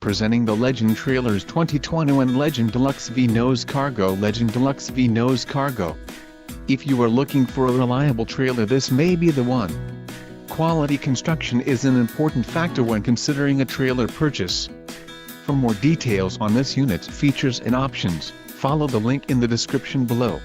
Presenting the Legend Trailers 2021 Legend Deluxe V Nose Cargo. Legend Deluxe V Nose Cargo. If you are looking for a reliable trailer, this may be the one. Quality construction is an important factor when considering a trailer purchase. For more details on this unit's features and options, follow the link in the description below.